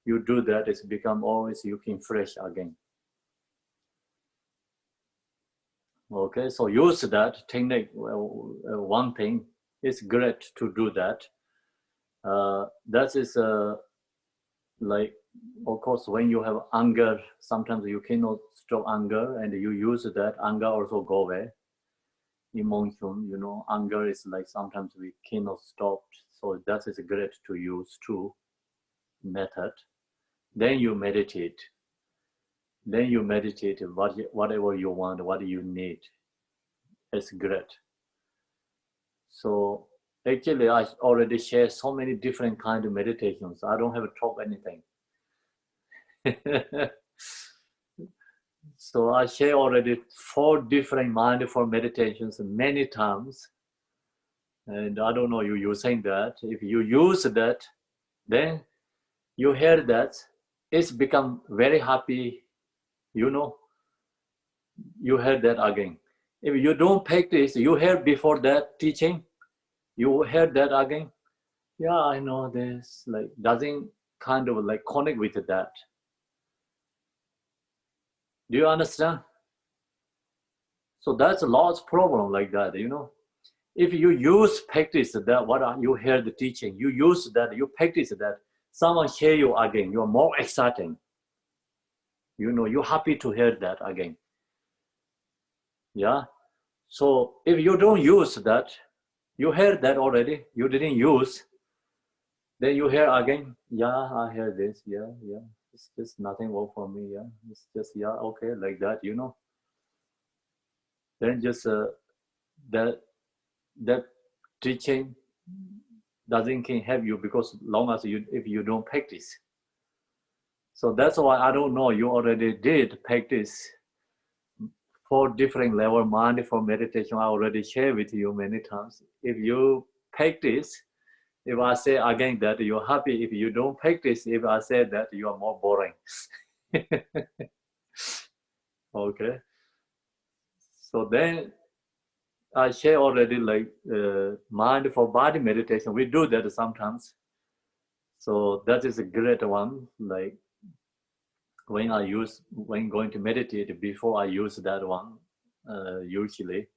you do that, it's become always looking fresh again. Okay, so use that technique. One thing, it's great to do that. That is like, of course, when you have anger, sometimes you cannot stop anger, and you use that, anger also go away. Emotion, you know, anger is like sometimes we cannot stop. So that is great to use too, method. Then you meditate. Then you meditate whatever you want, what you need. It's great. So actually, I already share so many different kind of meditations. I don't have to talk anything. So I share already 4 different mindful meditations many times. And I don't know, you using that. If you use that, then you hear that, it's become very happy, you know, you hear that again. If you don't practice, you heard before that teaching, you heard that again. Yeah, I know this, like, doesn't kind of like connect with that. Do you understand? So that's a large problem like that, you know. If you use practice that, what you hear the teaching, you use that, you practice that, someone hear you again, you're more exciting. You know, you're happy to hear that again. Yeah. So if you don't use that, you heard that already, you didn't use, then you hear again, yeah, I hear this, yeah, it's just nothing work for me, yeah, it's just, yeah, okay, like that, you know. Then just that teaching doesn't can help you, because long as if you don't practice. So that's why I don't know, you already did practice 4 different level mindful meditation. I already shared with you many times. If you practice, if I say again that you're happy, if you don't practice, if I say that you are more boring. Okay. So then I share already like mindful body meditation. We do that sometimes. So that is a great one. Like when going to meditate, before I use that one, usually.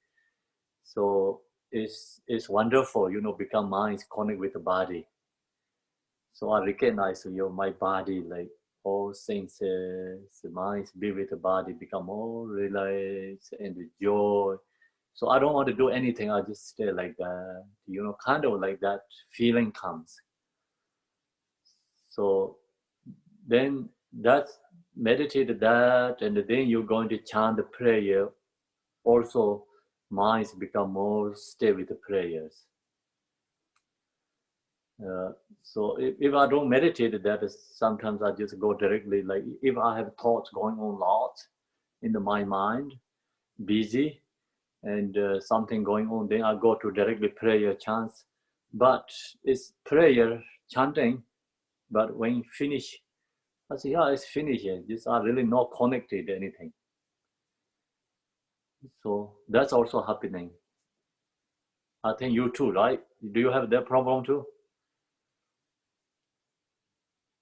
So it's wonderful, you know, become mind connect with the body. So I recognize my body, like all things, the mind be with the body, become more relaxed and joy. So I don't want to do anything. I just stay like that, you know, kind of like that feeling comes. So then that's meditate that, and then you're going to chant the prayer. Also, minds become more stay with the prayers. So if I don't meditate, that is sometimes I just go directly. Like if I have thoughts going on a lot in my mind, busy, and something going on, then I go to directly prayer chants. But it's prayer chanting. But when finish, I say, yeah, it's finished. Just are really not connected to anything. So that's also happening. I think you too, right? Do you have that problem too?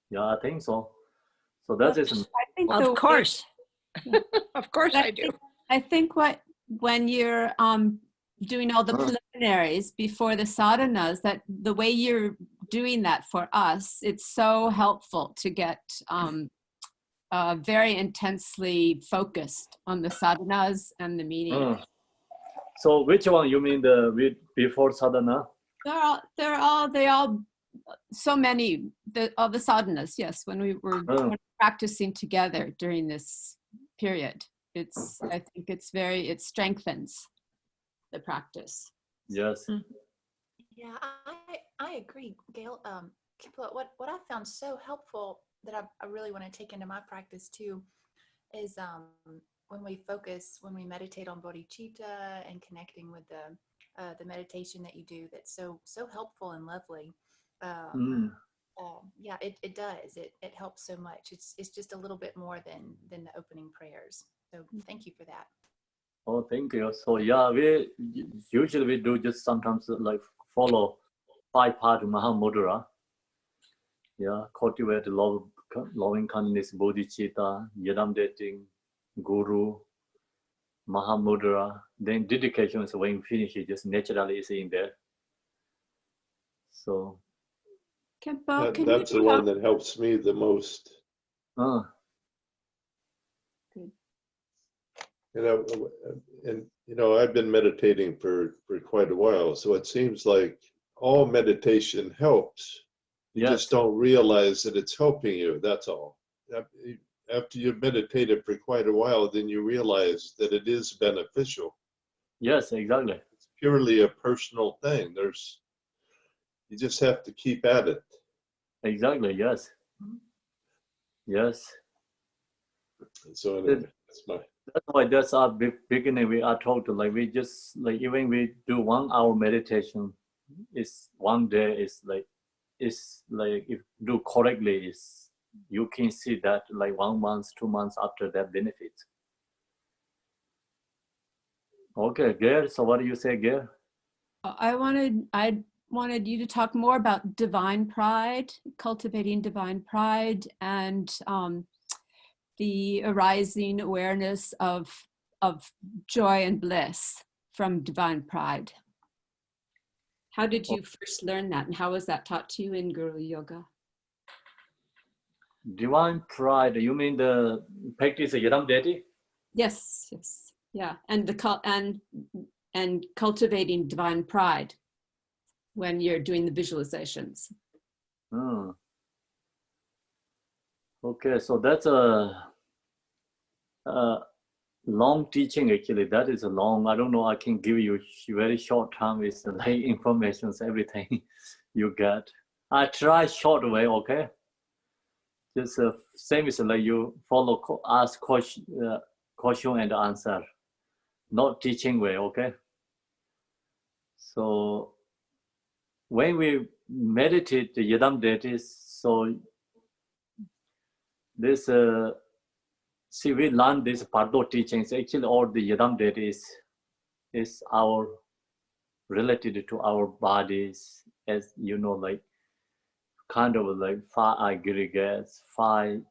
Yeah, I think so. So that is. I think Of course. Of course I do. I think when you're doing all the preliminaries before the sadhanas, that the way you're doing that for us, it's so helpful to get very intensely focused on the sadhanas and the meaning. So which one you mean, before sadhana? They're all so many, all the sadhanas, yes, when we were practicing together during this period. I think it strengthens the practice. Yes. Yeah, I agree, Gail. Kipla, what I found so helpful that I really want to take into my practice too is when we meditate on bodhicitta and connecting with the meditation that you do, that's so helpful and lovely. Yeah, it does. It helps so much. It's just a little bit more than the opening prayers. So thank you for that. Oh, thank you. So yeah, we usually do just sometimes like follow 5 part Mahamudra. Yeah, cultivate love, loving kindness, bodhicitta, yadam dating, guru, mahamudra. Then dedication is when you finish, it just naturally is in there. So Kempo, can That's you the talk? one that helps me the most. Good. I've been meditating for quite a while, so it seems like all meditation helps. You just don't realize that it's helping you, that's all. After you've meditated for quite a while, then you realize that it is beneficial. Yes, exactly. It's purely a personal thing. You just have to keep at it. Exactly, yes. Yes. So anyway, that's why that's our beginning. We are told to we just even we do 1 hour meditation, is one day is if do correctly is you can see that 1 month, 2 months after that benefit. Okay, Gail. So what do you say, Gail? I wanted you to talk more about divine pride, cultivating divine pride, and the arising awareness of joy and bliss from divine pride. How did you first learn that, and how was that taught to you in Guru Yoga? Divine pride. You mean the practice of Yadam Deity? Yes, yes, yeah, and and cultivating divine pride when you're doing the visualizations. Okay, so that's a long teaching actually. That is a long, I don't know, I can give you very short time. It's information, everything you get. I try short way, okay? Just same as you follow, ask question and answer. Not teaching way, okay? So when we meditate the Yadam deities, so this see, we learn this Pardo teachings. Actually, all the Yadam deities is our related to our bodies, as you know, kind of 5 aggregates, 5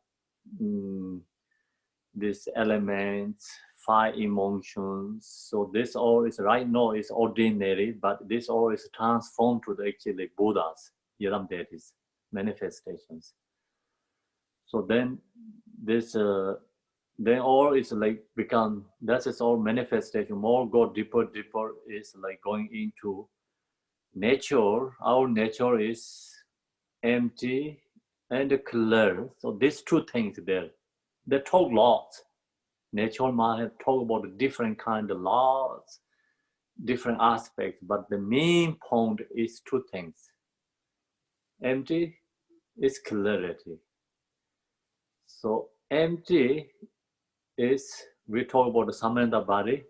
these elements, 5 emotions. So this all is right now is ordinary, but this all is transformed to the actually Buddhas, Yadam deities, manifestations. So then this then all is become, that is all manifestation. More go deeper is going into nature. Our nature is empty and clear. So these 2 things there, they talk lots. Nature might have talked about the different kind of laws, different aspects, but the main point is 2 things. Empty is clarity. So empty is, we talk about the Samanta body,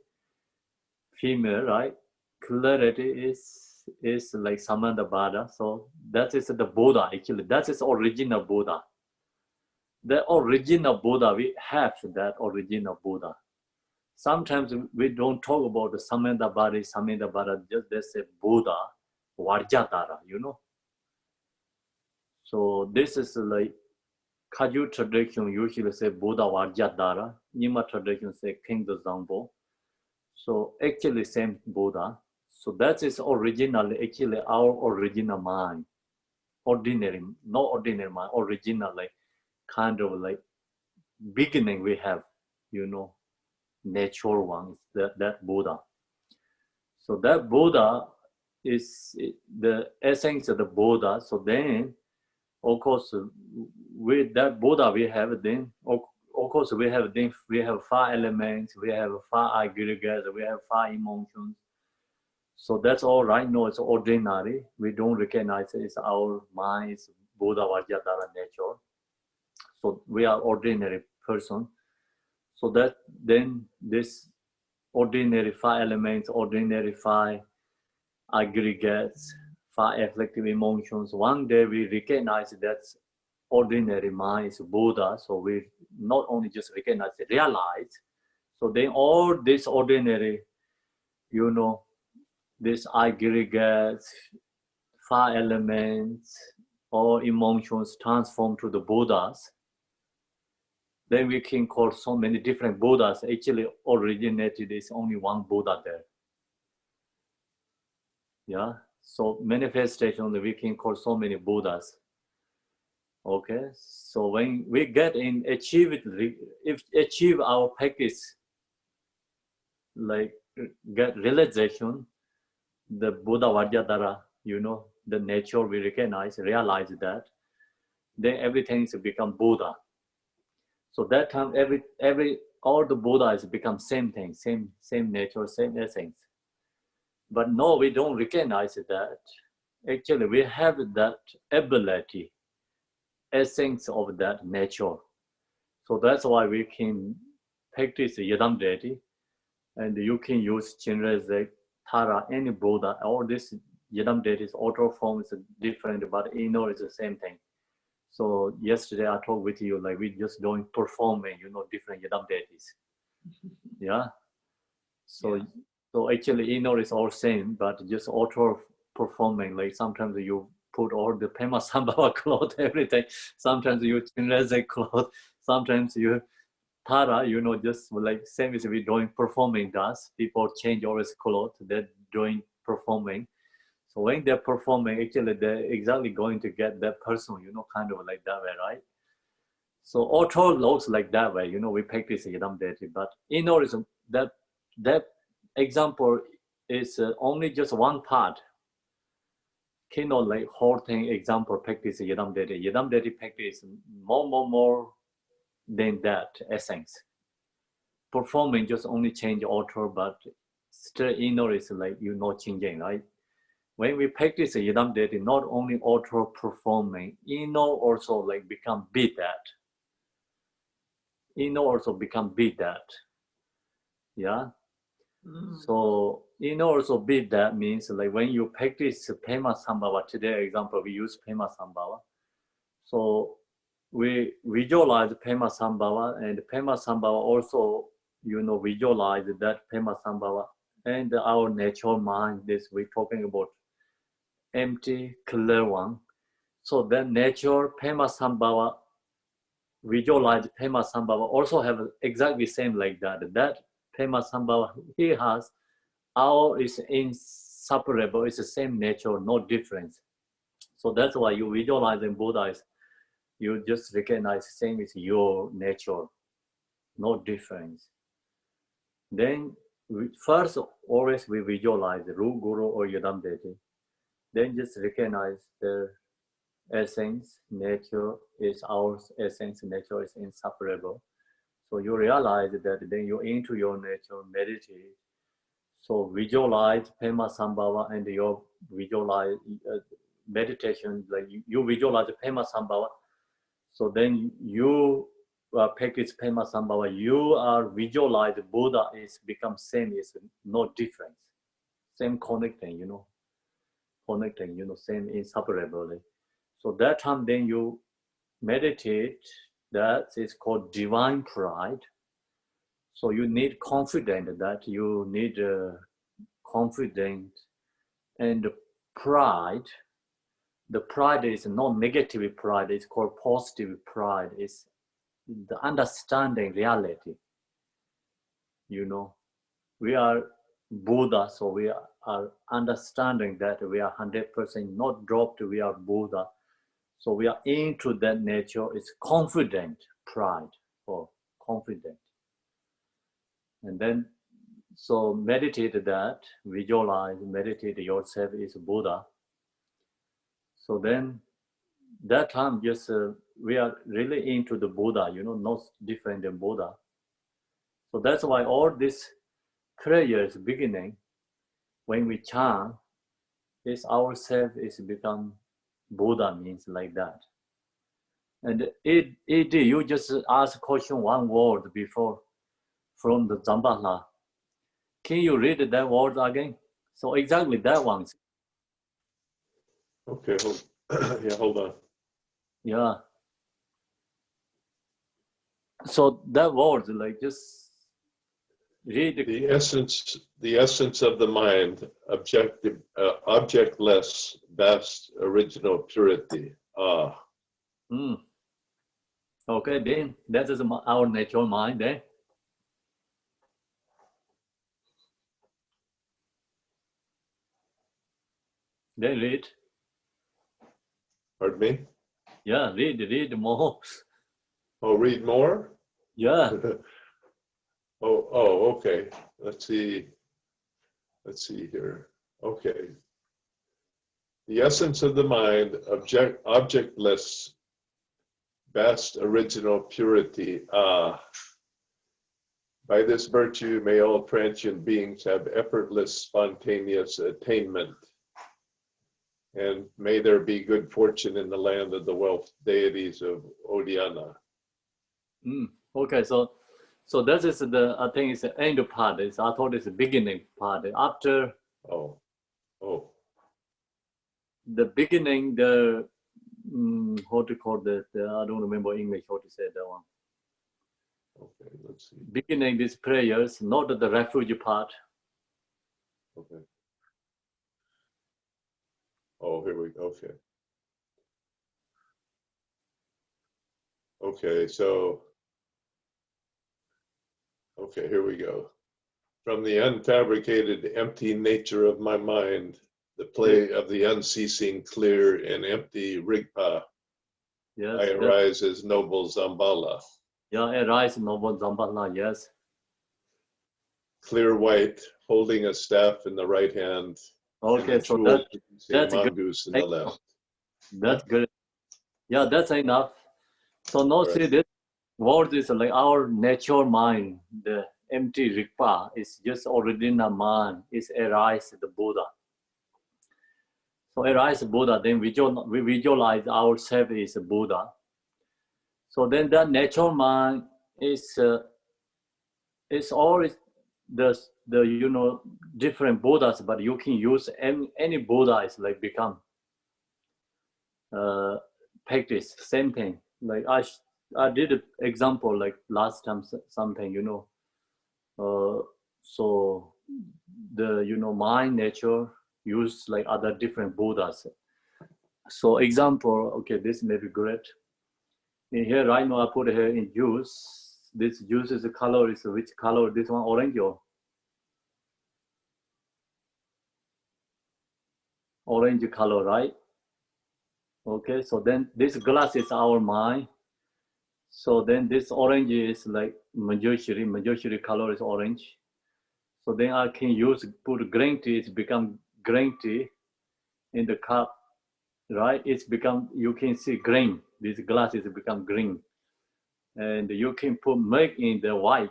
female, right? Clarity is like Samanta Bada. So that is the Buddha, actually. That is original Buddha. The original Buddha, we have that original Buddha. Sometimes we don't talk about the Samanta body, just they say Buddha, Vajradhara, you know. So this is Kagyu tradition usually say Buddha Vajradhara, Nyima tradition say King Dzongpo. So actually same Buddha. So that is originally actually our original mind. Ordinary, not ordinary mind, original kind of beginning we have, you know, natural one, that Buddha. So that Buddha is the essence of the Buddha. So then, of course, with that Buddha we have then, of course we have 5 elements, we have 5 aggregates, we have 5 emotions. So that's all right now, it's ordinary. We don't recognize it. It's our mind, it's Buddha Vajradhara nature. So we are ordinary person. So that then this ordinary 5 elements, ordinary 5 aggregates, 5 afflictive emotions. One day we recognize that's ordinary mind is Buddha. So we not only just recognize it, realize. So then all this ordinary, you know, this aggregates, 5 elements, all emotions transform to the Buddhas, then we can call so many different Buddhas. Actually originated is only one Buddha there. Yeah, so manifestation, we can call so many Buddhas. Okay, so when we get in achieve our practice, like get realization, the Buddha Vajradhara, you know, the nature we recognize, realize that, then everything is become Buddha. So that time, all the Buddhas become same thing, same nature, same essence. But no, we don't recognize that. Actually, we have that ability, essence of that nature. So that's why we can practice Yadam deity, and you can use Chinrezek, Tara, any Buddha. All this Yadam deities, auto form is different, but inner is the same thing. So yesterday I talked with you, like we just doing performing, you know, different Yadam deities. Yeah. So Yeah. so actually inner is all same, but just auto performing. Like sometimes you put all the Pema Sambhava cloth, everything. Sometimes you Chinrezek cloth. Sometimes you Tara, you know, just like same as we doing performing does. People change always clothes. They're doing performing. So when they're performing, actually they're exactly going to get that person, you know, kind of like that way, right? So auto looks like that way, you know, we practice Yadam deity, but inner is that example is only just one part. Cannot like whole thing example practice Yadam deity. Yadam deity practice more than that essence. Performing just only change auto, but still inner is like, you know, changing, right? When we practice Yadam deity, not only auto performing, inner also like become be that. Inner also become be that. Yeah. So inner also be that means like when you practice Pema Sambhava, today example, we use Pema Sambhava. So we visualize Pema Sambhava, and Pema Sambhava also, you know, visualize that Pema Sambhava and our natural mind, this we're talking about empty, clear one. So then nature, Pema Sambhava, visualize Pema Sambhava also have exactly same like that. That Pema Sambhava he has, our is inseparable, it's the same nature, no difference. So that's why you visualize in Buddha, you just recognize same is your nature, no difference. Then first, always we visualize Ru, Guru or Yadam deity. Then just recognize the essence, nature is our essence, nature is inseparable. So you realize that then you into your nature, meditate. So visualize Pema Sambhava and your visualize meditation, like you visualize Pema Sambhava. So then you practice Pema Sambhava, you are visualize Buddha is become same, is no difference. Same connecting, you know, same inseparably. So that time then you meditate, that is called divine pride. So you need confidence, that you need confidence and pride. The pride is not negative pride, it's called positive pride. It's the understanding reality. You know, we are Buddha, so we are understanding that we are 100% not dropped, we are Buddha. So we are into that nature, it's confident pride or confident. And then, so meditate that, visualize, meditate yourself is Buddha. So then, that time just we are really into the Buddha, you know, not different than Buddha. So that's why all this prayers beginning, when we chant, is ourself is become Buddha, means like that. And it you just ask question one word before from the Zambala. Can you read that word again? So exactly that one. Okay, hold on. Yeah. So that word, like just read The essence of the mind, objective, objectless, vast, original purity. Ah. Okay, then that is our natural mind. Then read. Pardon me? Yeah, read more. Oh, read more? Yeah. Oh, okay. Let's see here. Okay. The essence of the mind, objectless, vast original purity. By this virtue, may all transient beings have effortless, spontaneous attainment. And may there be good fortune in the land of the wealth deities of Odiana. Okay, so that is the, I think it's the end part. I thought it's the beginning part. After Oh. the beginning, the how to call that? I don't remember English how to say that one. Okay, let's see. Beginning these prayers, not the refuge part. Okay. Oh, here we go. Okay. Okay, so, okay, here we go. From the unfabricated, empty nature of my mind, the play of the unceasing, clear, and empty Rigpa, Yes, I arise as noble Zambala. Yeah, arise noble Zambala, yes. Clear white, holding a staff in the right hand. Okay, and so that's mongoose in the left. That's good. Yeah, that's enough. So now see this word is like our natural mind, the empty Rigpa is just original mind, is arise the Buddha. So arise Buddha, then we visualize ourselves as a Buddha. So then that natural mind is always the different Buddhas, but you can use any Buddha is like become practice same thing. Like I did an example like last time something so the mind nature use like other different Buddhas. So example, okay, this may be great. In here right now I put here in juice. This juice is the color is which color? This one orange or orange color, right? Okay, so then this glass is our mind. So then this orange is like Manjushri color is orange. So then I can put green tea, it's become green tea in the cup, right? It's become, you can see green, this glass is become green. And you can put milk in the white,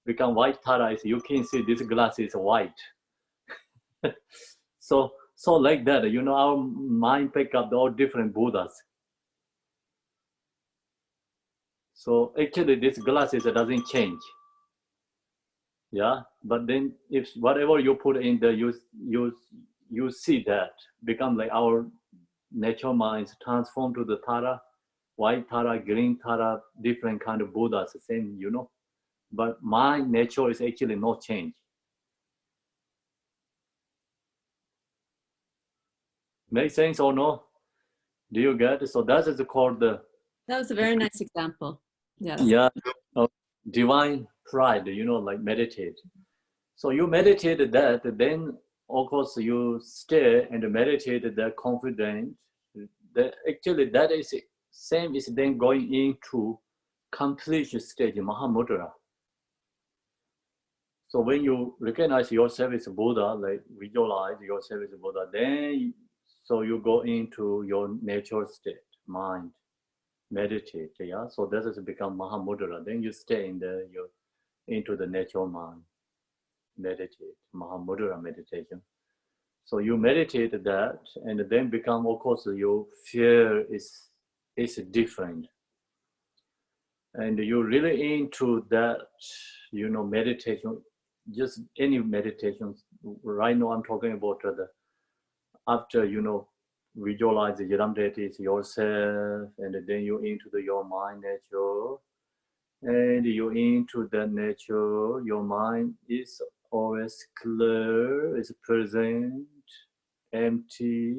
become white tara, you can see this glass is white. So like that, our mind pick up all different Buddhas. So actually this glasses doesn't change. Yeah, but then if whatever you put in there, you see that become like our natural minds transform to the Tara, white Tara, green Tara, different kind of Buddhas, the same, But my nature is actually no change. Make sense or no? Do you get it? So that is called the. That was a very nice example. Yes. Yeah, divine pride. Like meditate. So you meditate that, then of course you stay and meditate that confident. That actually that is same is then going into complete stage Mahamudra. So when you recognize yourself as a Buddha, like visualize yourself as a Buddha, then so you go into your natural state, mind, meditate. Yeah. So that has become Mahamudra. Then you stay into the natural mind. Meditate, Mahamudra meditation. So you meditate that and then become, of course, your fear is different. And you're really into that, meditation, just any meditation. Right now I'm talking about after, visualize the Yidam deities yourself, and then you into your mind nature, and you into that nature, your mind is always clear, is present, empty.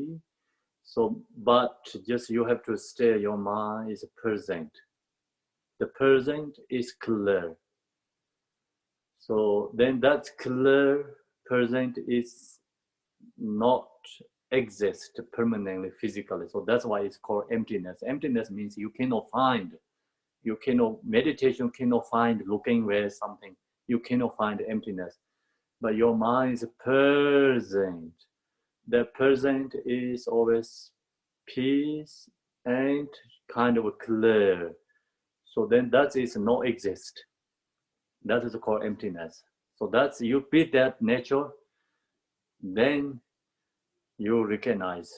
So, but just you have to stay, your mind is present. The present is clear. So then that clear present is not exist permanently physically. So that's why it's called emptiness. Emptiness means you cannot find, meditation cannot find looking where something, you cannot find emptiness. But your mind is present. The present is always peace and kind of clear. So then that is no exist. That is called emptiness. So that's, you beat that nature, then you recognize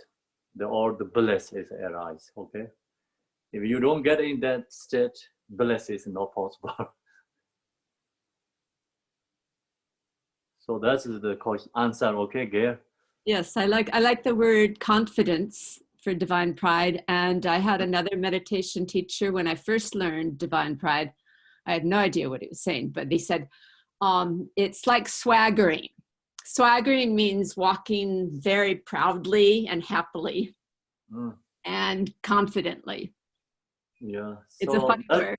all the bliss is arise, okay? If you don't get in that state, bliss is not possible. So that's the answer, okay, Gail? Yes, I like the word confidence for divine pride. And I had another meditation teacher when I first learned divine pride. I had no idea what he was saying, but they said, it's like swaggering. Swaggering means walking very proudly and happily and confidently. Yeah. It's a funny word.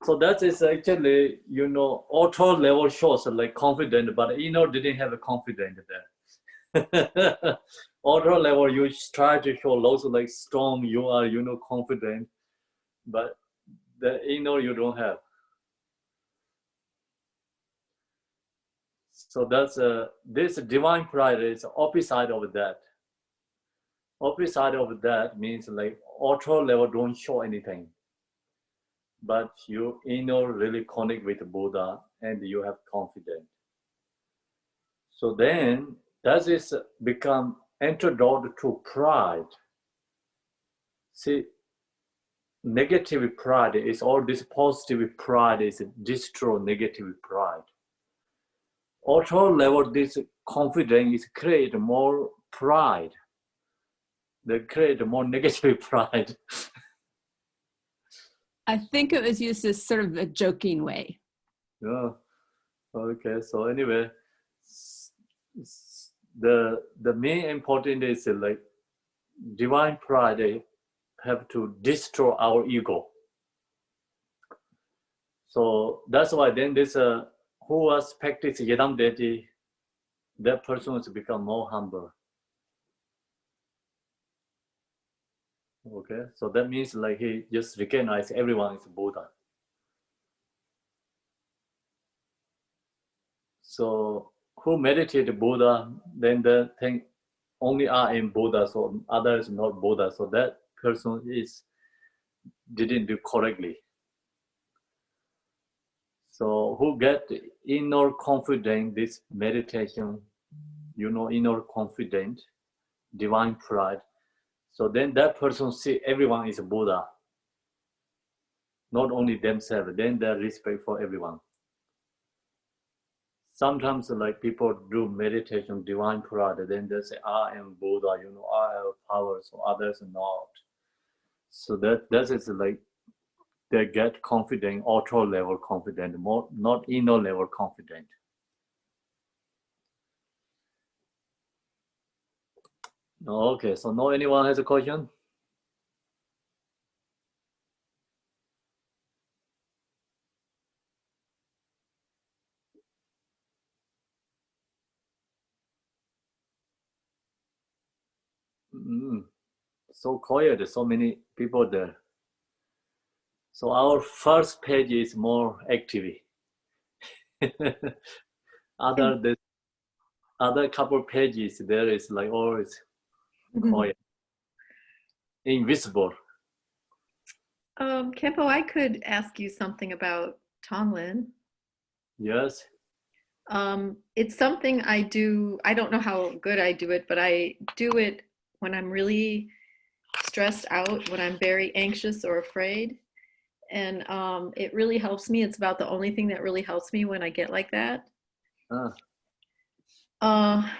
So that is actually, auto level shows like confident, but didn't have a confident there. Auto level, you try to show lots of like strong, you are, confident, but the you don't have. So that's this divine pride is opposite of that. Opposite of that means like auto level don't show anything, but you really connect with Buddha and you have confidence. So then that is become antidote to pride. See, negative pride is all this positive pride is destroy negative pride. Auto level, this confidence is create more pride. They create more negative pride. I think it was used as sort of a joking way. Yeah. Okay. So anyway, the main important is like divine pride. They have to destroy our ego. So that's why then this who was practicing Yedam Deity, that person has become more humble. Okay, so that means like he just recognized everyone is Buddha. So who meditate Buddha, then the thing only I am Buddha, so others not Buddha. So that person didn't do correctly. So who get inner confidence, this meditation, inner confidence, divine pride. So then that person see everyone is Buddha, not only themselves, then their respect for everyone. Sometimes like people do meditation, divine pride, then they say, I am Buddha, I have power, so others not. So that is like, they get confident, auto level confident, more not inner level confident. Okay, so no anyone has a question? So quiet, so many people there. So our first page is more active. Other couple pages there is like always quiet, invisible. Kempo, I could ask you something about Tonglen. Yes. It's something I do. I don't know how good I do it, but I do it when I'm really stressed out, when I'm very anxious or afraid. And it really helps me. It's about the only thing that really helps me when I get like that.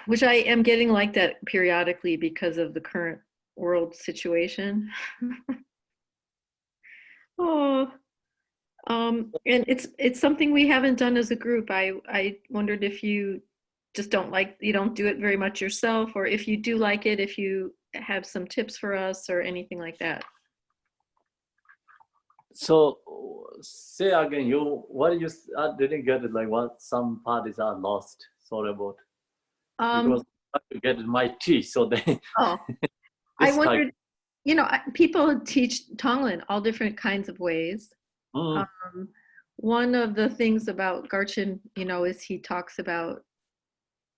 Which I am getting like that periodically because of the current world situation. And it's something we haven't done as a group. I wondered if you just you don't do it very much yourself, or if you do like it, if you have some tips for us or anything like that. So say again, what you, I didn't get it, like what some parties are lost. Sorry about, because I have to get my tea, so they. Oh, I It's wondered, like, you know, people teach Tonglen all different kinds of ways. One of the things about Garchen, you know, is he talks about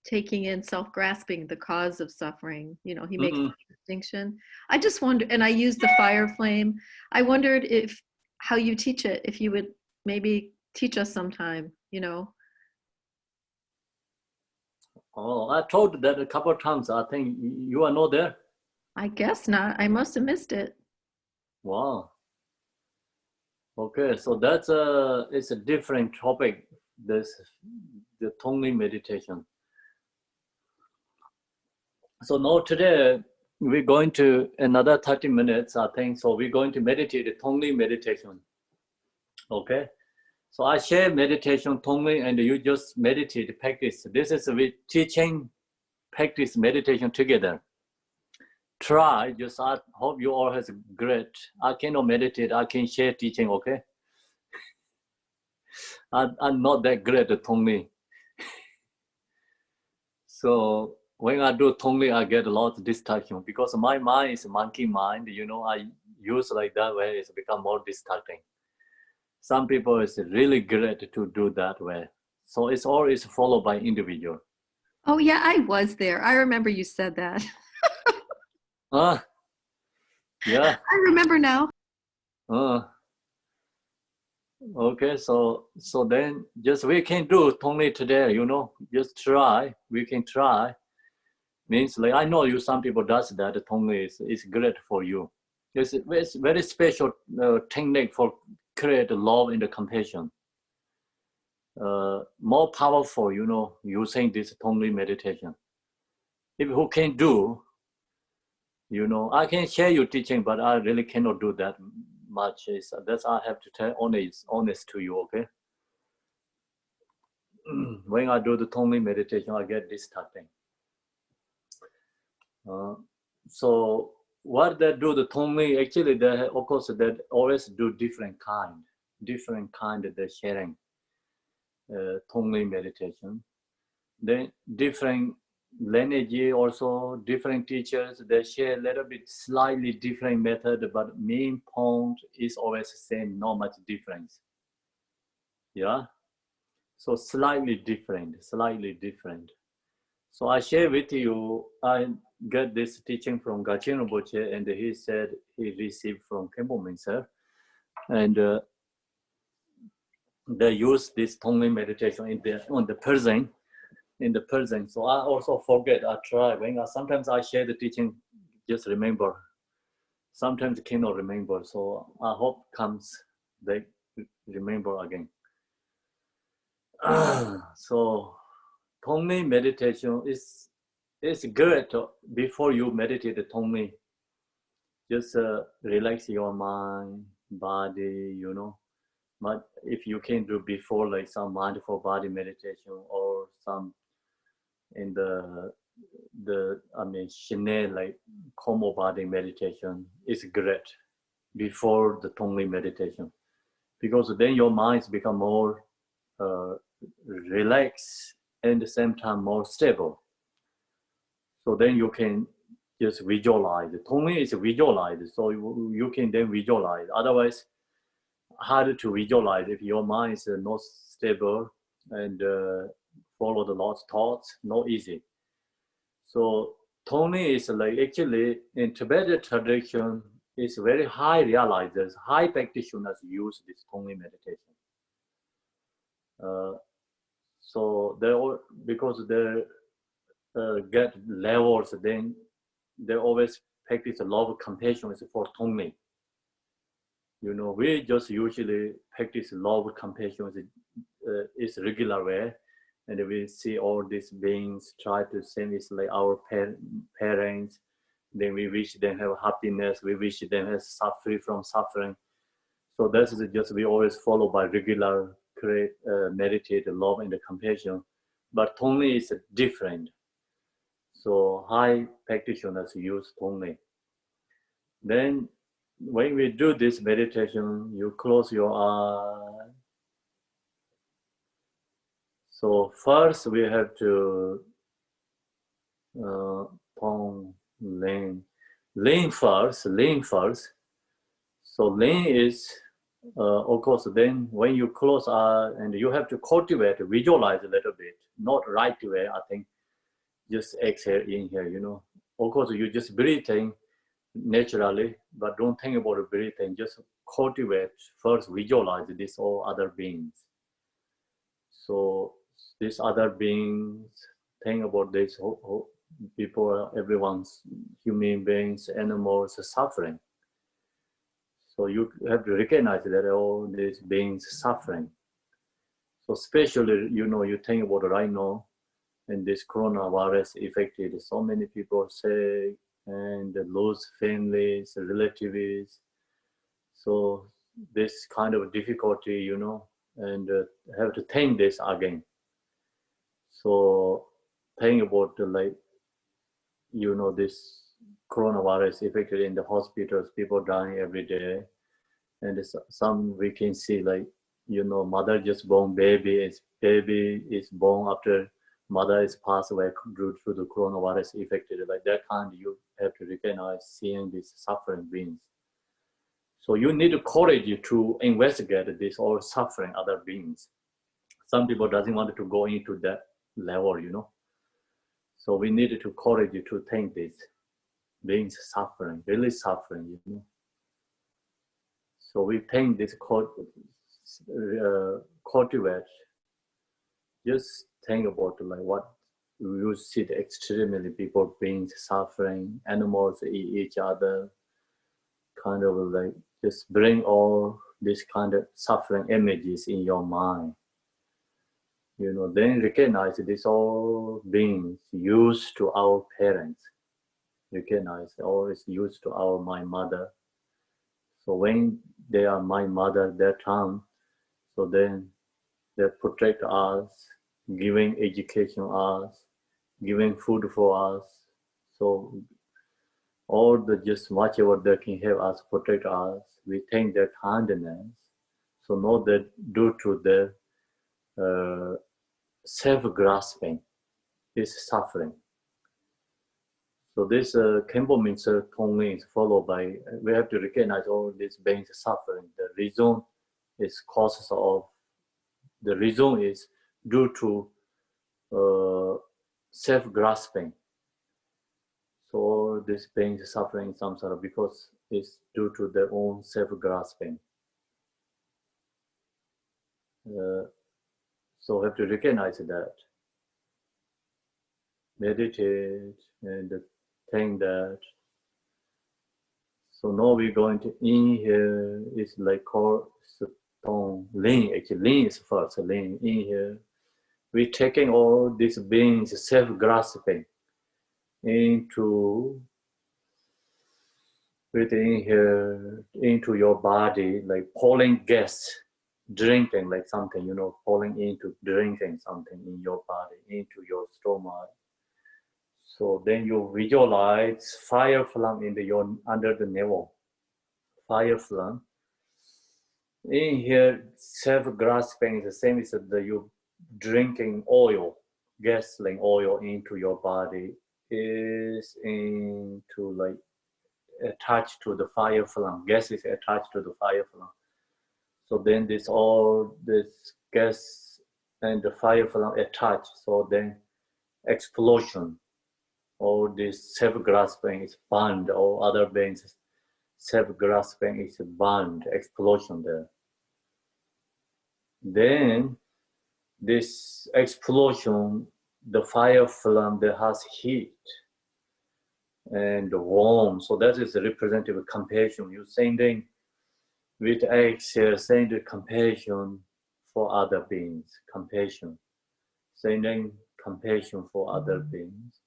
taking in self-grasping, the cause of suffering. You know, he makes the distinction. I just wonder, and I use the fire flame. I wondered if how you teach it, if you would maybe teach us sometime, you know. oh, I told that a couple of times. I think you are not there. I guess not. I must have missed it. Wow. Okay, so that's it's a different topic. This the Tonglen meditation. So now today we're going to another 30 minutes, I think. So we're going to meditate the Tonglen meditation. Okay. So I share meditation Tonglen, and you just meditate, practice. This is we teaching, practice meditation together. Try, just I hope you all has great. I cannot meditate, I can share teaching, okay? I'm not that great at Tonglen. So when I do Tonglen, I get a lot of distraction because my mind is a monkey mind, you know, I use like that way, it's become more distracting. Some people is really great to do that way. So it's always followed by individual. Oh yeah, I was there. I remember you said that. Yeah. I remember now. Okay, so then just we can do Tonglen today, you know, just try. We can try. Means like I know you. Some people does that. Tonglen is great for you. It's very special technique for create love and compassion. More powerful, you know, using this Tonglen meditation. If who can do, you know, I can share your teaching, but I really cannot do that much. That's I have to tell honest to you, okay? When I do the Tonglen meditation, I get this typing. So what they do the Tonglen, actually they of course they always do different kind of the sharing Tonglen meditation. Then different lineage also, different teachers, they share a little bit slightly different method, but main point is always the same, not much difference. Yeah. So slightly different. So I share with you, I got this teaching from Gachin Rinpoche, and he said he received from Khenpo Minser. And they use this Tonglen meditation in the present. So I also forget, I try. Sometimes I share the teaching, just remember. Sometimes cannot remember. So I hope they remember again. So Tonglen meditation is good before you meditate the Tonglen. Just relax your mind, body, you know. But if you can do before, like some mindful body meditation or some in the Shine, like Komo body meditation is great before the Tonglen meditation, because then your minds become more relaxed and at the same time more stable. So then you can just visualize. Tonglen is visualized, so you can then visualize. Otherwise, hard to visualize if your mind is not stable and follow the Lord's thoughts, not easy. So Tonglen is like actually in Tibetan tradition is very high realizers, high practitioners use this Tonglen meditation. So they all, because they get levels, then they always practice a lot of compassion for Tonglen. You know, we just usually practice love, compassion is regular way, and we see all these beings try to same as like our parents. Then we wish them have happiness. We wish them have free from suffering. So this is just we always follow by regular meditate love and compassion. But Tonglen is different. So high practitioners use Tonglen. Then when we do this meditation, you close your eye. So first we have to Tonglen. Lean first. So lean is, of course, then when you close eye and you have to cultivate, visualize a little bit, not right away, I think, just exhale, inhale, you know. Of course, you just breathing naturally, but don't think about the breathing, just cultivate, first visualize these all other beings. So these other beings, think about this, people, everyone's, human beings, animals suffering. So you have to recognize that all these beings suffering. So especially, you know, you think about right now, and this coronavirus affected so many people sick and lose families, relatives. So this kind of difficulty, you know, and have to think this again. So think about like, you know, this coronavirus affected in the hospitals, people dying every day. And some we can see like, you know, mother just born baby is born after mother is passed away due to the coronavirus affected. Like that kind, you have to recognize seeing these suffering beings. So you need the courage to investigate this or suffering other beings. Some people doesn't want to go into that level, you know. So we need to courage to think this beings suffering, really suffering, you know. So we think this cultivate. Just think about like what you see the extremely people beings suffering, animals eat each other, kind of like just bring all this kind of suffering images in your mind. You know, then recognize this all beings used to our parents. Recognize all is used to my mother. So when they are my mother, their tongue, so then they protect us, giving education us, giving food for us. So all the just whatever they can help us, protect us, we thank their kindness. So know that due to their self-grasping, is suffering. So this Kempo means Tonglen is followed by, we have to recognize all these beings suffering. The reason is causes of, the reason is due to self-grasping. So all these beings suffering samsara because it's due to their own self-grasping. So we have to recognize that. Meditate and think that. So now we're going to inhale. It's like called Tonglen. Actually, Len is first. Len, inhale. We're taking all these beings self-grasping into, breathing here into your body, like pouring gas, drinking like something, you know, pouring into drinking something in your body, into your stomach. So then you visualize fire flame in your under the navel, fire flame. In here, self-grasping is the same as you drinking oil, gasoline oil into your body is into like attached to the fire flame. Gas is attached to the fire flame. So then this gas and the fire flame attached. So then explosion. All this self-grasping is burned. All other beings, self-grasping is burned. Explosion there. Then this explosion, the fire flame that has heat and warm. So that is the representative of compassion. You're sending with exhale, sending compassion for other beings. Compassion. Sending compassion for other beings.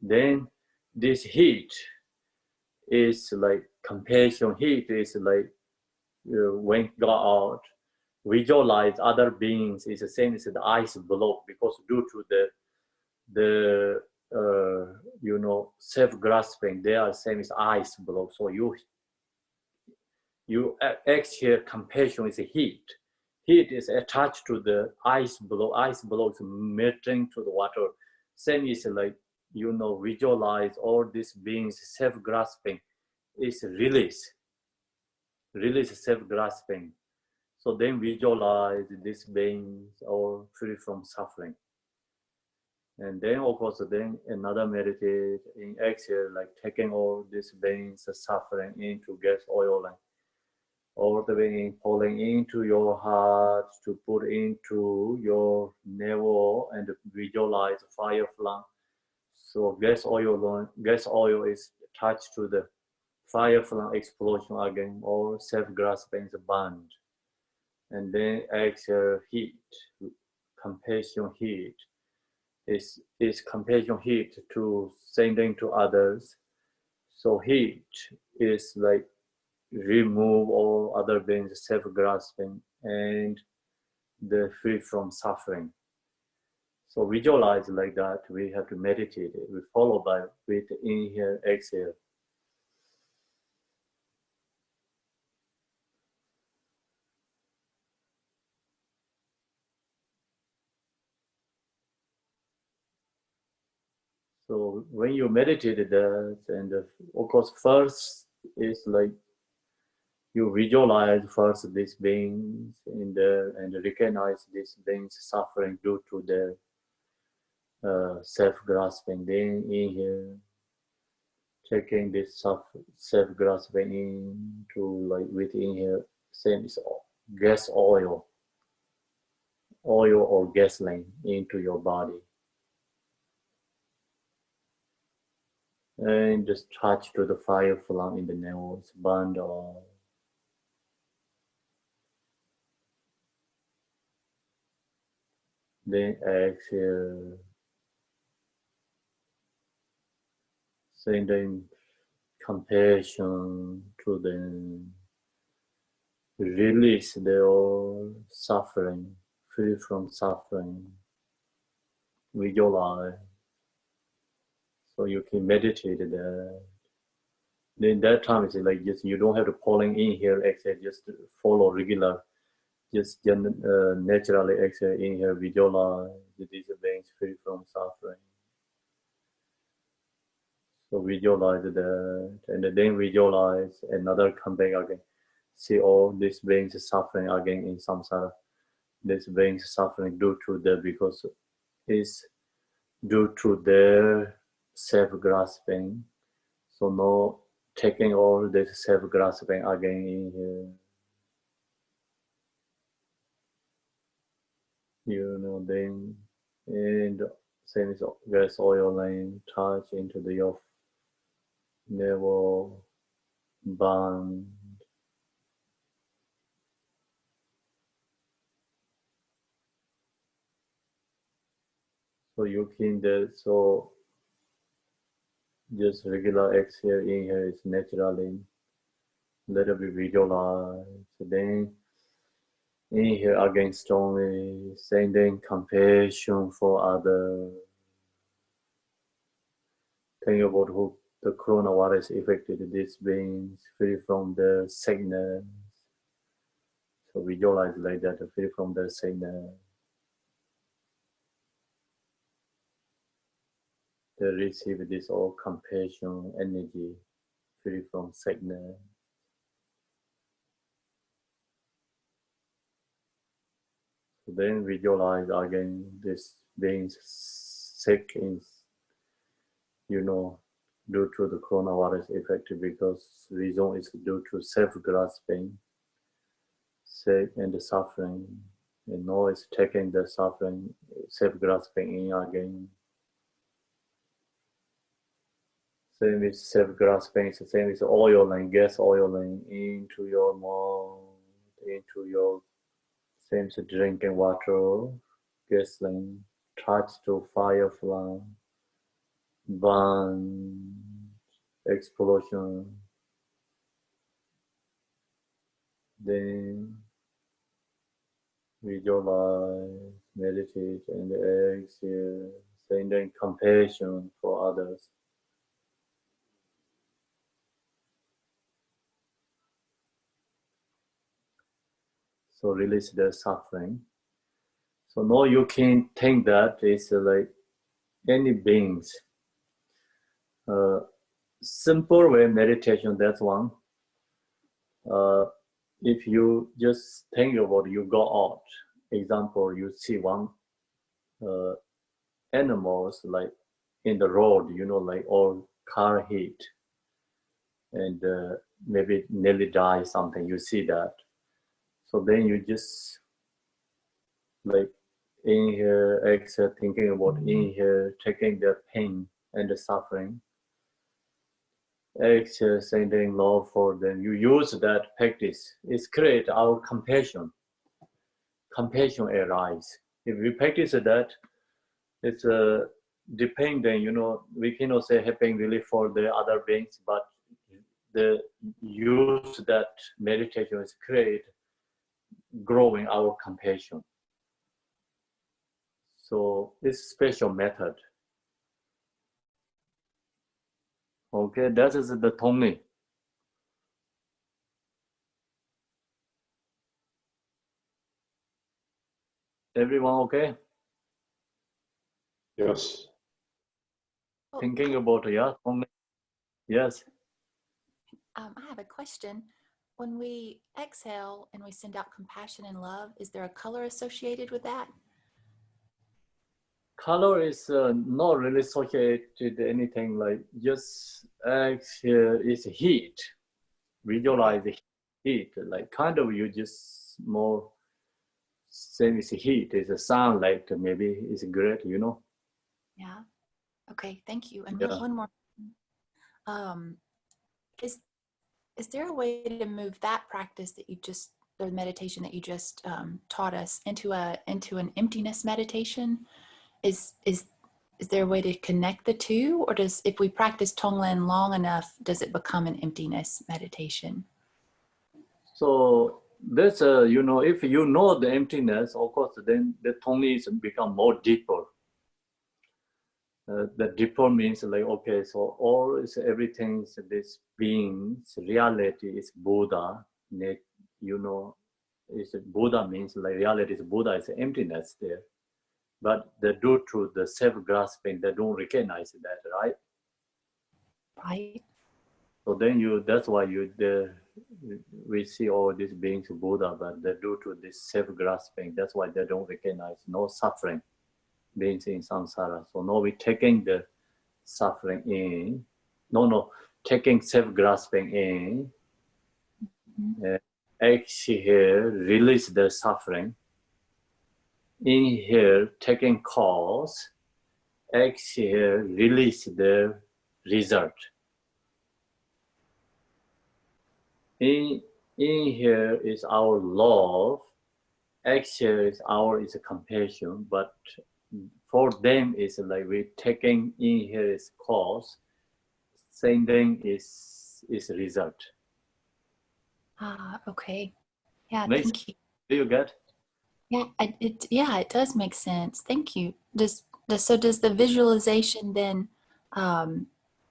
Then this heat is like compassion. Heat is like when go out, visualize other beings is the same as the ice block because due to the you know, self-grasping. They are same as ice block. So you exhale, compassion is heat. Heat is attached to the ice block. Ice block is melting to the water. Same is like, you know, visualize all these beings self-grasping is release. Release self-grasping. So then visualize these beings all free from suffering. And then of course, then another meditate in exhale, like taking all these beings suffering into gas oil line, all the way in, pulling into your heart to put into your navel and visualize fire flame. So gas oil is attached to the fire flame explosion again, or self-grasping is burned. And then exhale heat, compassion heat. Is compassion heat to sending to others. So heat is like remove all other beings self-grasping and the free from suffering. So visualize like that. We have to meditate it. We follow by with inhale, exhale. So when you meditate that, and of course, first is like you visualize first these beings in there and recognize these beings suffering due to their self-grasping. Then inhale, taking this self-grasping into like with inhale, same is gas oil or gasoline into your body. And just touch to the fire flame in the nails, burned oil. Then exhale, sending compassion to them, release their suffering, free from suffering, visualize. So you can meditate there. Then that time it's like just you don't have to pulling in here, exhale, just follow regular, just naturally exhale, inhale, visualize these beings free from suffering. So visualize that, and then visualize another comeback again. See all these beings suffering again in samsara. These beings suffering due to because it's due to their self-grasping. So no taking all this self-grasping again in here. You know, then and same as gas oil line touch into your navel, band. So you can so just regular exhale, inhale is naturally. Let it be visualized. Then inhale again strongly, sending compassion for others. Think about who the coronavirus affected these beings, free from their sickness. So visualize like that, free from their sickness. They receive this all compassion, energy, free from sickness. So then visualize again this being sick in, you know, due to the coronavirus effect, because reason is due to self-grasping, sick and the suffering. And now it's taking the suffering, self-grasping in again. Same with self-grasping, same with oiling, gas oiling into your mouth, into your, same as drinking water, gasoline, touch to fire flame, burn, explosion. Then visualize, meditate, and exhale, sending compassion for others. So release the suffering. So now you can think that it's like any beings. Simple way meditation, that's one. If you just think about you go out, example, you see one animals like in the road, like all car hit and maybe nearly die something, you see that. So then you just like inhale, exhale, thinking about inhale, taking the pain and the suffering. Exhale, sending love for them. You use that practice. It's create our compassion. Compassion arise. If we practice that, it's depending, we cannot say helping really for the other beings, but the use that meditation is create growing our compassion. So it's special method. Okay, that is the Tongni. Everyone okay? Yes. Thinking about Tongni. Yes. I have a question. When we exhale and we send out compassion and love, is there a color associated with that? Color is not really associated anything, like just exhale is heat. Visualize the heat, like kind of you just more same as heat. It's a sound like maybe it's great, Yeah. Okay. Thank you. And Yeah. one more. Is there a way to move that practice that the meditation that you just taught us into an emptiness meditation? Is there a way to connect the two, or if we practice Tonglen long enough, does it become an emptiness meditation? So this, if you know the emptiness, of course, then the Tongni is become more deeper. The deeper means like, okay, so all is everything, this beings, reality is Buddha. Is Buddha means like reality is Buddha, is emptiness there. But due to the self-grasping, they don't recognize that, right? Right. So then that's why we see all these beings Buddha, but due to this self-grasping, that's why they don't recognize no suffering beings in samsara. So now we're taking the suffering in, taking self-grasping in, exhale, release the suffering. Inhale, taking cause, exhale, release the result. Inhale is our love, exhale is is compassion, but for them is like we taking inhale is cause, sending is result. Okay. Yeah, Makes thank you. Do you get? Yeah, it does make sense. Thank you. Does the visualization then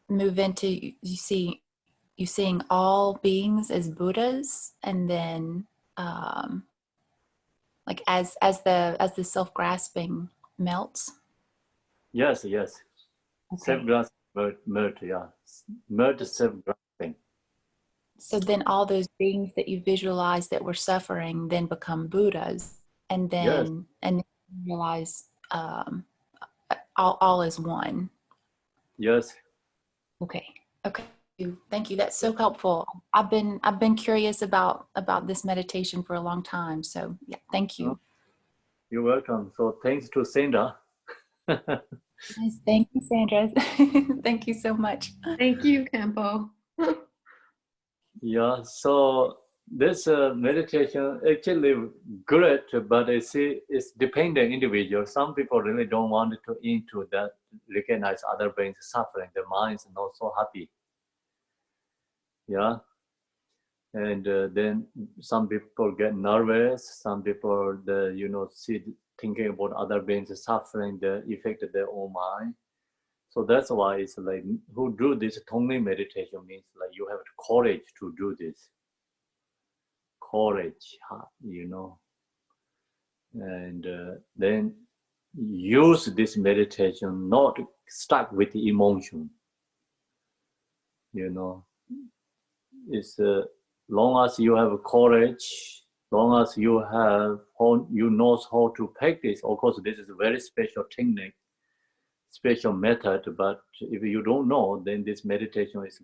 move into you seeing all beings as Buddhas, and then like as the self-grasping melts? Yes. Okay. Self-grasping, merge self-grasping. So then all those beings that you visualize that were suffering then become Buddhas, and then you realize all is one. Yes. Okay. Thank you. That's so helpful. I've been curious about this meditation for a long time. So yeah, thank you. You're welcome. So thanks to Sandra. Yes, thank you, Sandra. Thank you so much. Thank you, Campo. Yeah, so this meditation actually great, but it's dependent individual. Some people really don't want to into that, recognize other beings suffering. Their mind is not so happy. Yeah. And then some people get nervous. Some people, thinking about other beings suffering, the effect of their own mind. So that's why it's like, who do this Tonglen meditation means like you have the courage to do this. Courage, and then use this meditation, not stuck with the emotion. It's long as you have courage, long as you know how to practice. Of course, this is a very special technique, special method, but if you don't know, then this meditation is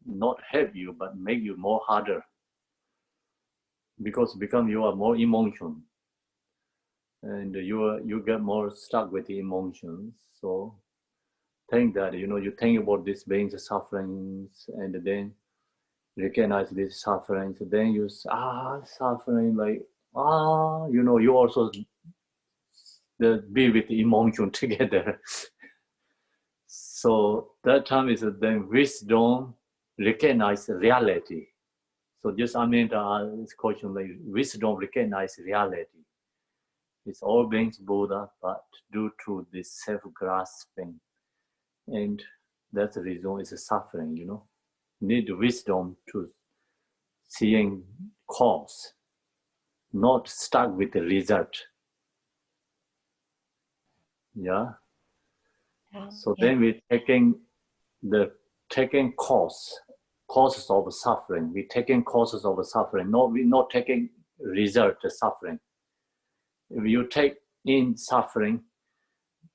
not help you, but make you more harder, because you are more emotion, and you get more stuck with the emotions. So think that, you think about these beings sufferings, and then recognize these sufferings, then you suffering, like you also be with the emotion together. So that time is then wisdom recognize reality. So just this question, like wisdom recognize reality. It's all beings Buddha, but due to this self-grasping, and that's the reason it's a suffering. Need wisdom to seeing cause, not stuck with the result. Yeah. So then we're taking causes of suffering. We're taking causes of suffering. No, we're not taking result of suffering. If you take in suffering,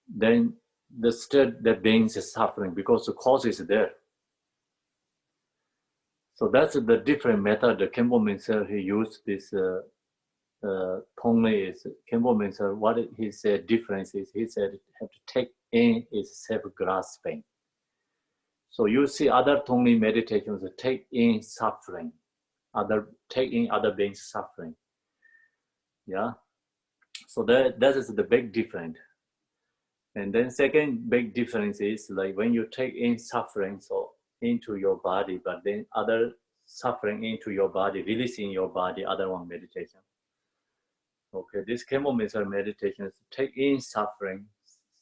then the beings is suffering because the cause is there. So that's the different method. The Khenpo Mincer, he used this Tonglen is Khenpo Mincer. What he said difference is, he said have to take in is self-grasping. So you see other Tonglen meditations take in suffering, take in other beings suffering. Yeah. So that is the big difference. And then second big difference is like when you take in suffering into your body, but then other suffering into your body, releasing your body, other one meditation. Okay, this Khenpo Mincer meditation is take in suffering,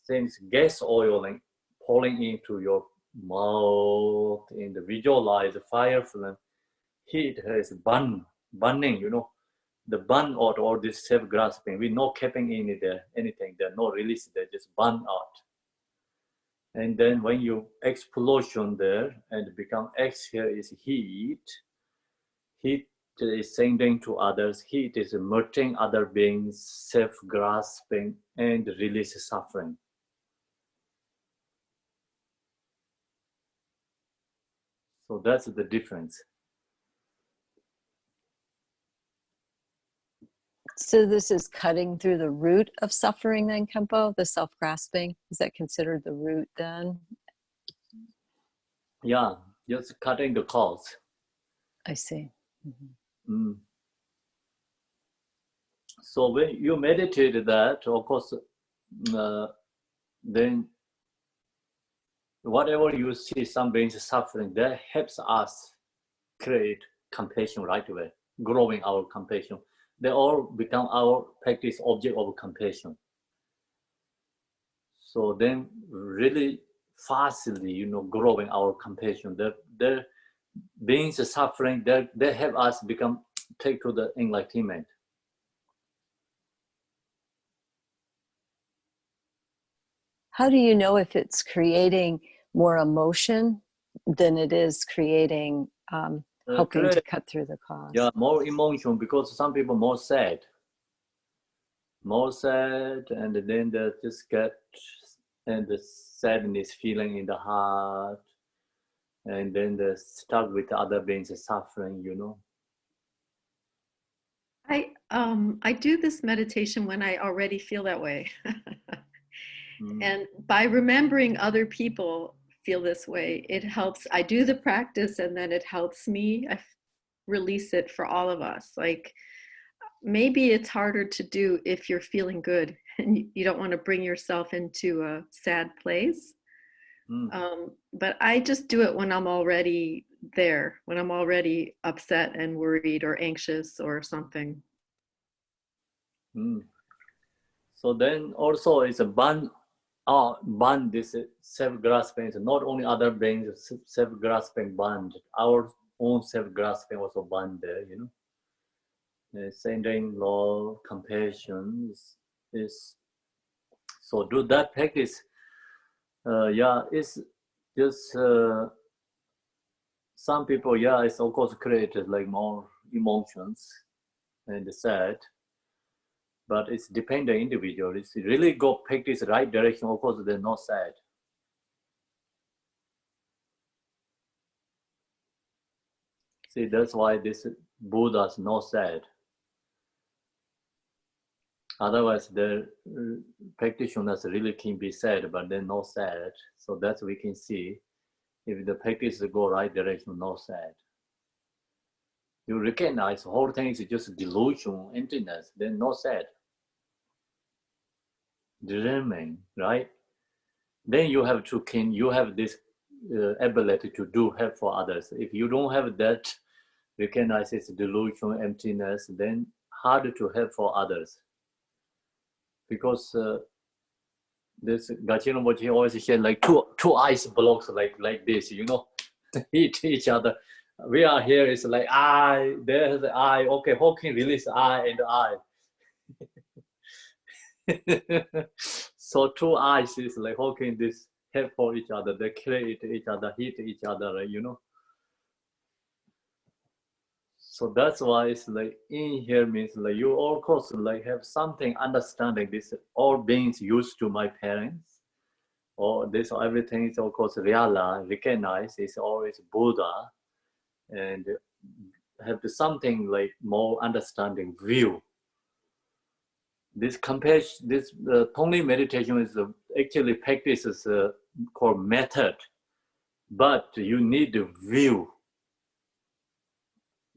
since gas oiling pouring into your mouth, in the visualize fire flame, heat has burning, the burn out all this self-grasping. We're not keeping in there, anything, there's no release there, just burn out. And then when you explosion there and become exhale is heat is sending to others, heat is merging other beings, self-grasping, and release suffering. So that's the difference. So this is cutting through the root of suffering then, Khenpo, the self-grasping? Is that considered the root then? Yeah, just cutting the cause. I see. So when you meditate that, of course, then whatever you see some beings suffering, that helps us create compassion right away, growing our compassion. They all become our practice object of compassion. So then really fastly, growing our compassion. The beings suffering, they help us take to the enlightenment. How do you know if it's creating more emotion than it is creating, helping to cut through the cause? Yeah, more emotion, because some people more sad, and then they just get the sadness feeling in the heart, and then they're stuck with other beings suffering, I do this meditation when I already feel that way. And by remembering other people feel this way, it helps. I do the practice and then it helps me release it for all of us. Like maybe it's harder to do if you're feeling good and you don't want to bring yourself into a sad place. But I just do it when I'm already there, when I'm already upset and worried or anxious or something. So then also it's a ban this self-grasping. It's not only other beings, self-grasping band. Our own self-grasping also band there, you know. Sending love, compassion is so do that practice. Yeah, it's just some people, yeah, it's of course created like more emotions and sad, but it's depend on the individual. It's really go practice right direction, of course they're not sad. See, that's why this Buddha's not sad. Otherwise, the practitioners really can be sad, but they're not sad. So that's we can see. If the practice go right direction, not sad. You recognize the whole thing is just delusion, emptiness, then not sad. Dreaming, right? Then you have to you have this ability to do help for others. If you don't have that, recognize it's delusion, emptiness, then harder to help for others. Because this Gachino Mochi always said like two ice blocks like this, you know, hit each other. We are here, it's like I, there's the I, okay, how can release I and I? So two eyes is like how can this help for each other? They create each other, hit each other, you know. So that's why it's like in here means like you of course like have something understanding this all beings used to my parents, or this everything is of course realize, recognize it's always Buddha, and have something like more understanding view. This compassion, this Tonglen meditation is actually practices called method, but you need the view,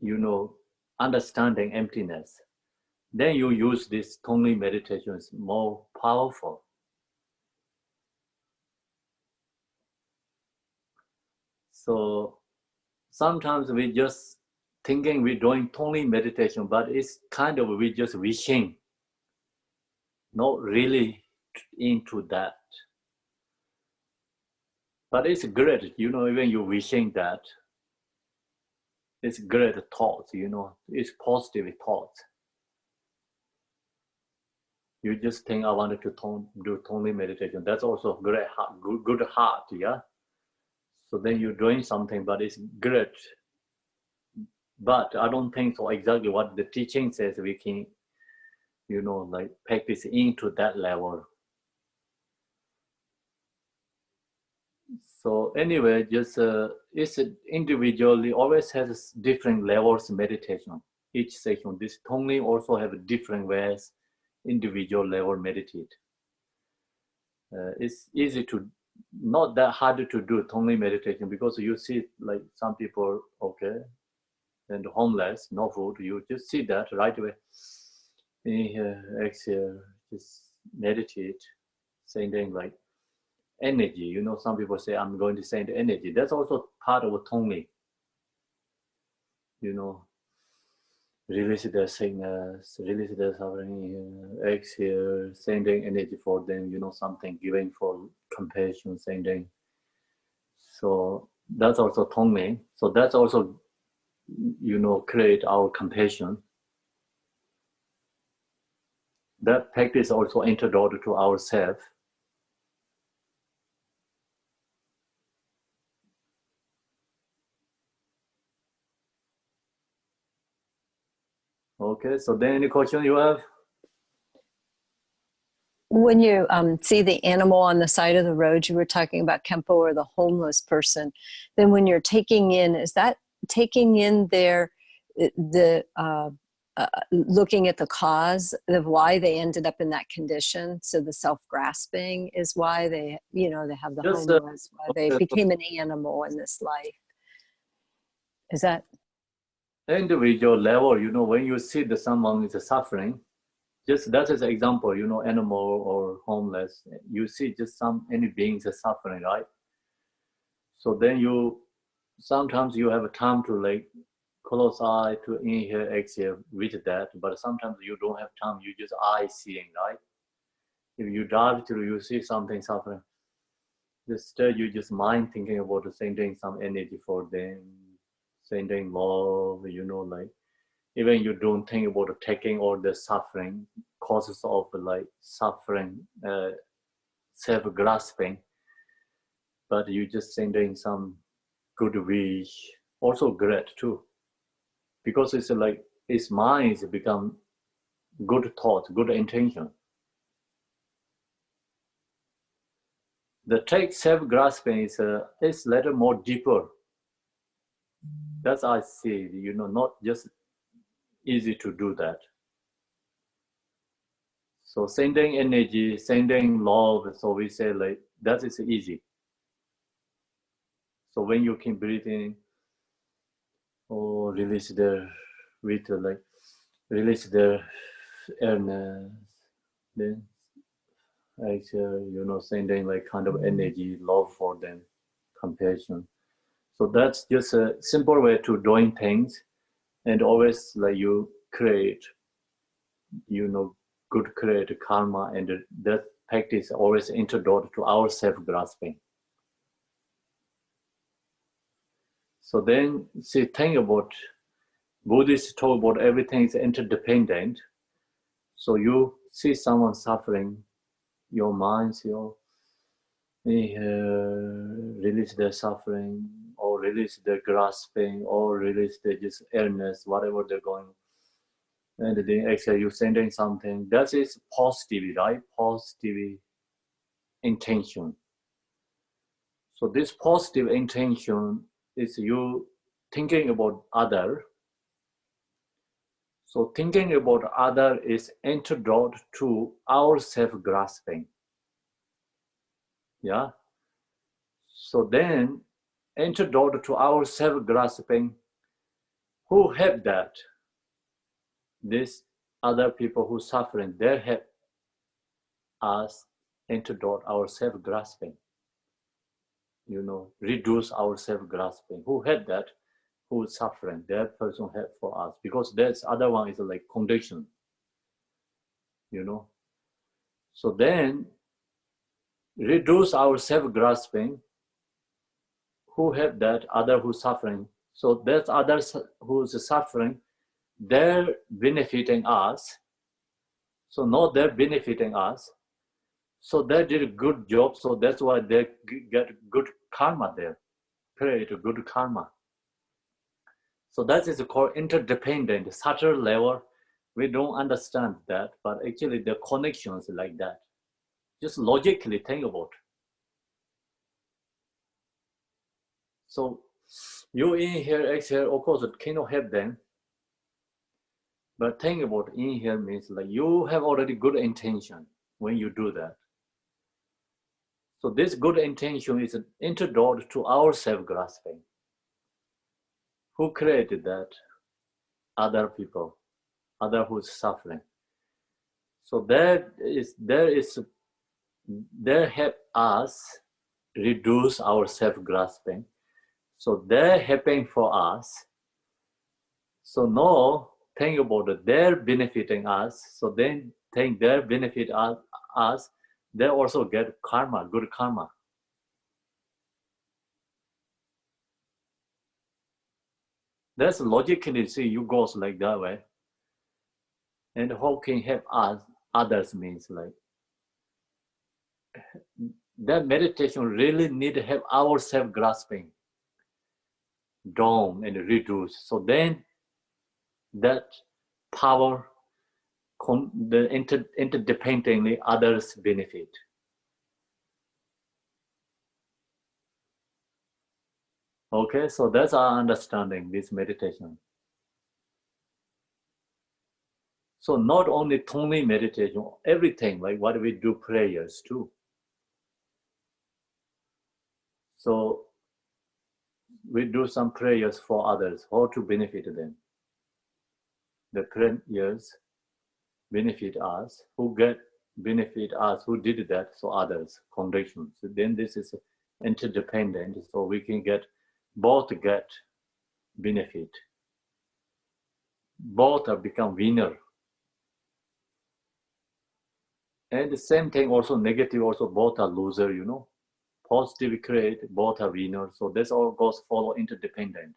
you know, understanding emptiness. Then you use this Tonglen meditation is more powerful. So sometimes we just thinking we're doing Tonglen meditation, but it's kind of we just wishing, not really into that. But it's great, you know, even you wishing that, it's great thoughts, you know, it's positive thoughts. You just think I wanted to do Tonglen meditation. That's also great, good heart, yeah. So then you're doing something, but it's great. But I don't think so exactly what the teaching says we can, you know, like practice into that level. So anyway, just it's individually always has different levels of meditation. Each session, this Tonglen also have different ways, individual level meditate. It's easy to, not that hard to do Tonglen meditation because you see like some people, okay, and homeless, no food, you just see that right away. Inhale, exhale, just meditate, sending like energy. You know, some people say, I'm going to send energy. That's also part of Tonglen. You know, release their sickness, release their suffering, exhale, sending energy for them, you know, something giving for compassion, sending. So that's also Tonglen. So that's also, you know, create our compassion. That practice also introduced to ourselves. Okay, so then any question you have? When you see the animal on the side of the road, you were talking about Kempo or the homeless person, then when you're taking in, is that taking in their, looking at the cause of why they ended up in that condition? So the self-grasping is why they, you know, they have the homeless, why they became an animal in this life. Is that? Individual level, you know, when you see that someone is suffering, just that is an example, you know, animal or homeless, you see just any beings are suffering, right? So then sometimes you have a time to like close eye to inhale, exhale with that, but sometimes you don't have time, you just eye seeing, right? If you dive through, you see something suffering. Instead, you just mind thinking about sending some energy for them, sending love, like even you don't think about taking all the suffering, causes of like suffering, self-grasping, but you just sending some good wish, also great too, because it's like its mind has become good thought, good intention. The take self-grasping is a little more deeper. That's I see, not just easy to do that. So sending energy, sending love, so we say like that is easy. So when you can breathe in or release the with like release the airness, then actually sending like kind of energy, love for them, compassion. So that's just a simple way to doing things, and always like you create, good create karma, and that practice always introduced to our self-grasping. So then, see, think about Buddhists talk about everything is interdependent. So you see someone suffering, your mind, release their suffering, or release their grasping, or release their just illness, whatever they're going. And then actually you sending something that is positive, right? Positive intention. So this positive intention is you thinking about other. So thinking about other is antidote to our self-grasping. Yeah. So then antidote to our self-grasping, who have that? These other people who suffering, they help us antidote our self-grasping. Reduce our self-grasping. Who had that? Who is suffering? That person had for us, because this other one is like condition. So then reduce our self-grasping. Who have that? Other who's suffering. So there's others who's suffering. They're benefiting us. So not they're benefiting us. So they did a good job. So that's why they get good karma there. Create a good karma. So that is called interdependent, subtle level. We don't understand that, but actually the connections like that. Just logically think about. So you inhale, exhale, of course it cannot help them. But think about inhale means like you have already good intention when you do that. So this good intention is an antidote to our self-grasping. Who created that? Other people, other who's suffering. So they help us reduce our self-grasping. So they're helping for us. So now think about it, they're benefiting us. So then think they're benefit us, they also get karma, good karma. That's logically, see, you goes like that way. And how can help us, others means like, that meditation really need to have our self-grasping down and reduce. So then that power, the interdependently others benefit. Okay, so that's our understanding, this meditation. So not only meditation, everything, like what we do prayers too. So we do some prayers for others, how to benefit them. The prayers benefit us, who get benefit us, who did that, so others, conditions. So then this is interdependent, so we can both get benefit. Both have become winner. And the same thing also negative, also both are loser, you know. Positive create, both are winner. So this all goes follow interdependent.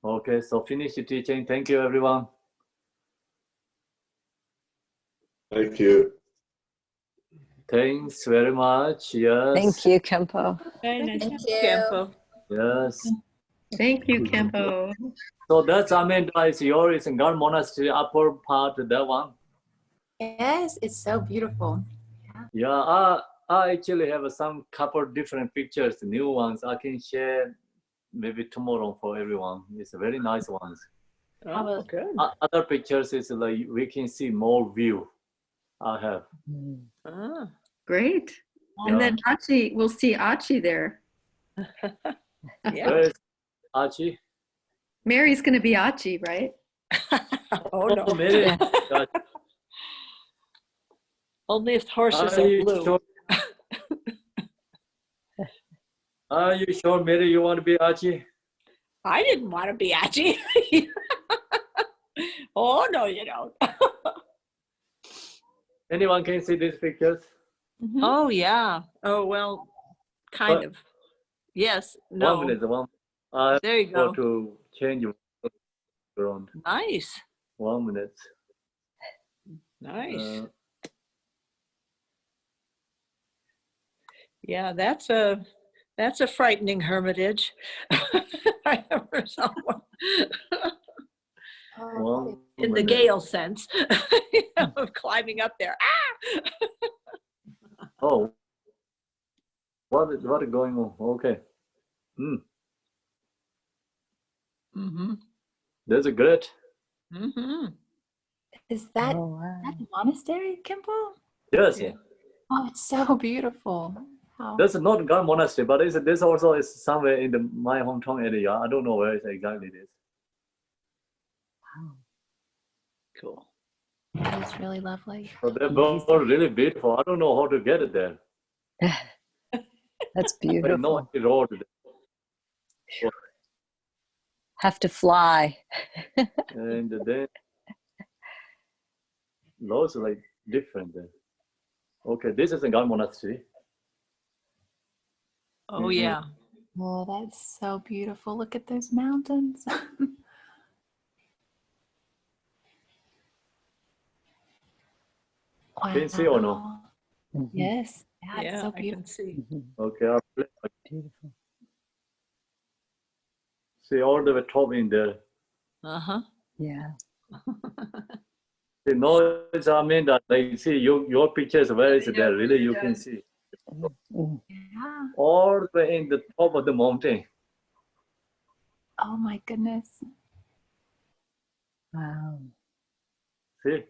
Okay, so finish the teaching. Thank you, everyone. Thank you. Thanks very much. Yes. Thank you, Kempo. Very nice, Thank you. Campo. Yes. Thank you, Kempo. So that's it's yours in God Monastery, upper part, that one. Yes, it's so beautiful. Yeah, I actually have some couple different pictures, new ones. I can share maybe tomorrow for everyone. It's very nice ones. Oh, good. Other pictures is like we can see more view. I have. Ah, Great. Yeah. And then Achi, we'll see Achi there. yeah. Where is Archie? Mary's going to be Achi, right? Oh, no. Mary. Yeah. Only if horses Are are you blue. sure? Are you sure, Mary, you want to be Archie? I didn't want to be Achi. Oh, no, you don't. Anyone can see these pictures? Oh, yeah. Oh, well, kind But- of. Yes. 1 No. minute, one. I There you go go. to change around. Nice. 1 minute. Nice. Uh, Yeah, that's a frightening hermitage. I remember someone one in the minute. Gale sense of climbing up there. Ah! Oh, what is going on? Okay. Mm-hmm. That's a great. Mm-hmm. Is that Oh, wow. that monastery, Kimpo? Yes. Yeah. Oh, it's so beautiful. How That's not God monastery, but this also is somewhere in my hometown area. I don't know where exactly it is. Cool. that is really lovely. So they're both really beautiful. I don't know how to get it there. That's There's no beautiful. road. Have to fly. And then those are like different there. Okay, this is a God monastery. Oh, yeah. Oh, that's so beautiful. Look at those mountains. Can you see or no? Wow. Mhm. Yes, yeah, it's Yeah, so I beautiful. can see. Mhm. Okay, I'll Beautiful. see all the way top in there. Uh-huh. Yeah. See, no, I mean that like see your pictures where is there? Really, you can see Mm. Yeah. all the way in the top of the mountain. Oh my goodness. Wow. See,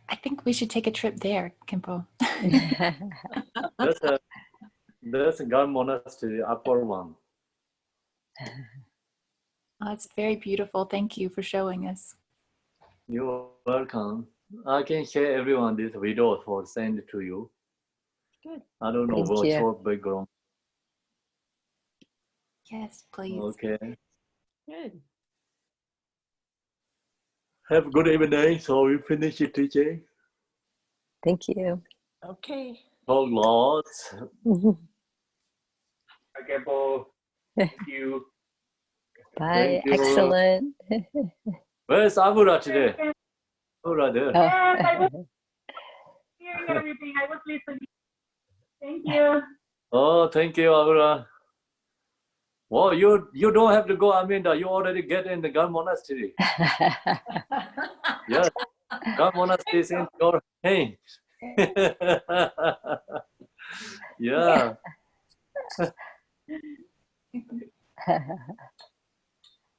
I think we should take a trip there, Kimpo. that's a God monastery, upper one. Oh, it's very beautiful. Thank you for showing us. You're welcome. I can share everyone this video for send it to you. Good. I don't know Thank what you. your background. Yes, please. Okay. Good. Have a good evening. So we finish it, teaching. Thank you. Okay. Talk lots. Okay, Paul. Thank you. Bye. Thank you. Excellent. Where's Agura today? Agura there. Yes, I was Oh. hearing everything. I was listening. Thank you. Oh, thank you, Agura. Well, you don't have to go, Aminda. You already get in the God monastery. Yes, God monastery is in your hands. Yeah.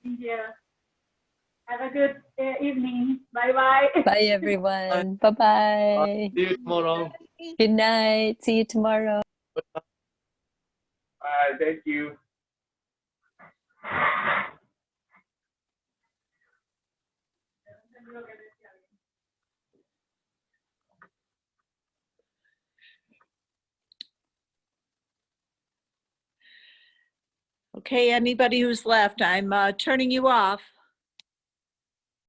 Yeah. Have a good evening. Bye-bye. Bye, everyone. Bye-bye. See you tomorrow. Good night. See you tomorrow. Bye. Thank you. Okay, anybody who's left, I'm turning you off.